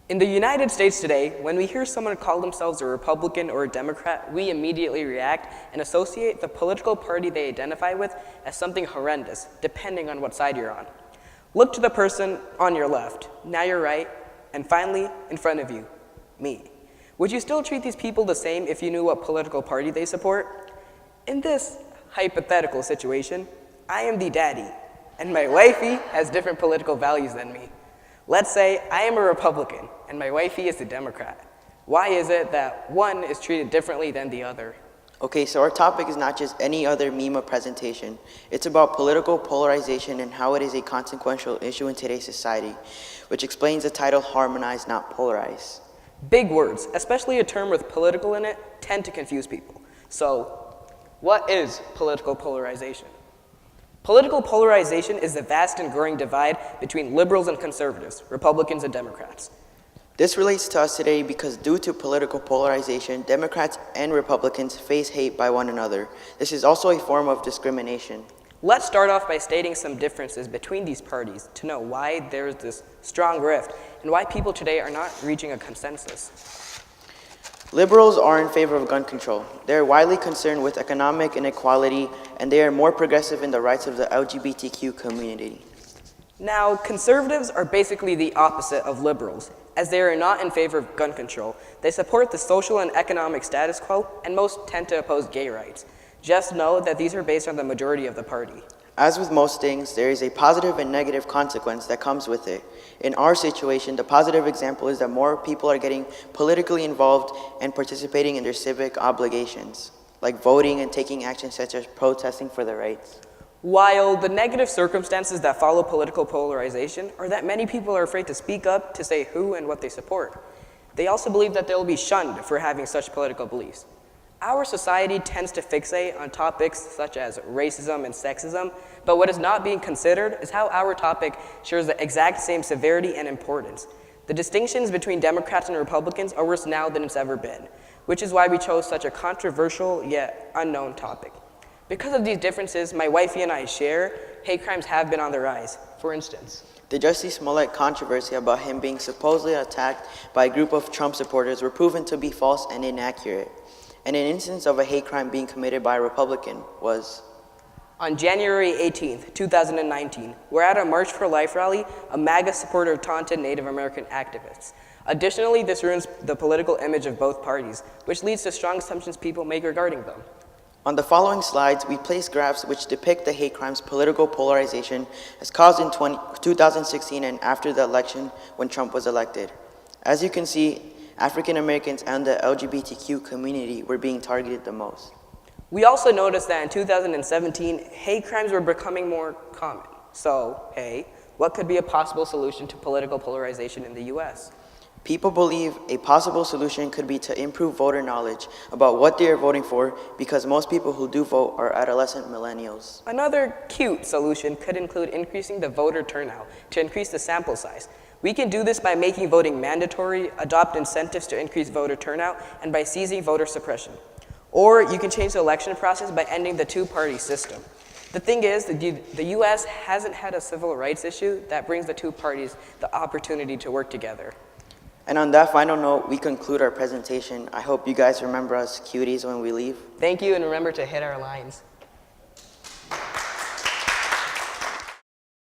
In the United States today, when we hear someone call themselves a Republican or a Democrat, we immediately react and associate the political party they identify with as something horrendous, depending on what side you're on. Look to the person on your left, now your right, and finally, in front of you, me. Would you still treat these people the same if you knew what political party they support? In this hypothetical situation, I am the daddy, and my wifey has different political values than me. Let's say I am a Republican, and my wifey is a Democrat. Why is it that one is treated differently than the other? Okay, so our topic is not just any other MeMA presentation. It's about political polarization and how it is a consequential issue in today's society, which explains the title Harmonize, Not Polarize. Big words, especially a term with political in it, tend to confuse people. So, what is political polarization? Political polarization is the vast and growing divide between liberals and conservatives, Republicans and Democrats. This relates to us today because due to political polarization, Democrats and Republicans face hate by one another. This is also a form of discrimination. Let's start off by stating some differences between these parties to know why there is this strong rift and why people today are not reaching a consensus. Liberals are in favor of gun control. They are widely concerned with economic inequality, and they are more progressive in the rights of the LGBTQ community. Now, conservatives are basically the opposite of liberals, as they are not in favor of gun control. They support the social and economic status quo, and most tend to oppose gay rights. Just know that these are based on the majority of the party. As with most things, there is a positive and negative consequence that comes with it. In our situation, the positive example is that more people are getting politically involved and participating in their civic obligations, like voting and taking action such as protesting for their rights. While the negative circumstances that follow political polarization are that many people are afraid to speak up to say who and what they support. They also believe that they will be shunned for having such political beliefs. Our society tends to fixate on topics such as racism and sexism, but what is not being considered is how our topic shares the exact same severity and importance. The distinctions between Democrats and Republicans are worse now than it's ever been, which is why we chose such a controversial yet unknown topic. Because of these differences my wifey and I share, hate crimes have been on the rise. For instance, the Jussie Smollett controversy about him being supposedly attacked by a group of Trump supporters were proven to be false and inaccurate. And an instance of a hate crime being committed by a Republican was on January 18th, 2019, we're at a March for Life rally, a MAGA supporter taunted Native American activists. Additionally, this ruins the political image of both parties, which leads to strong assumptions people make regarding them. On the following slides, we place graphs which depict the hate crimes political polarization as caused in 2016 and after the election when Trump was elected. As you can see, African Americans and the LGBTQ community were being targeted the most. We also noticed that in 2017, hate crimes were becoming more common. So, hey, what could be a possible solution to political polarization in the US? People believe a possible solution could be to improve voter knowledge about what they are voting for because most people who do vote are adolescent millennials. Another cute solution could include increasing the voter turnout to increase the sample size. We can do this by making voting mandatory, adopt incentives to increase voter turnout, and by seizing voter suppression. Or you can change the election process by ending the two-party system. The thing is, the US hasn't had a civil rights issue that brings the two parties the opportunity to work together. And on that final note, we conclude our presentation. I hope you guys remember us cuties when we leave. Thank you, and remember to hit our lines.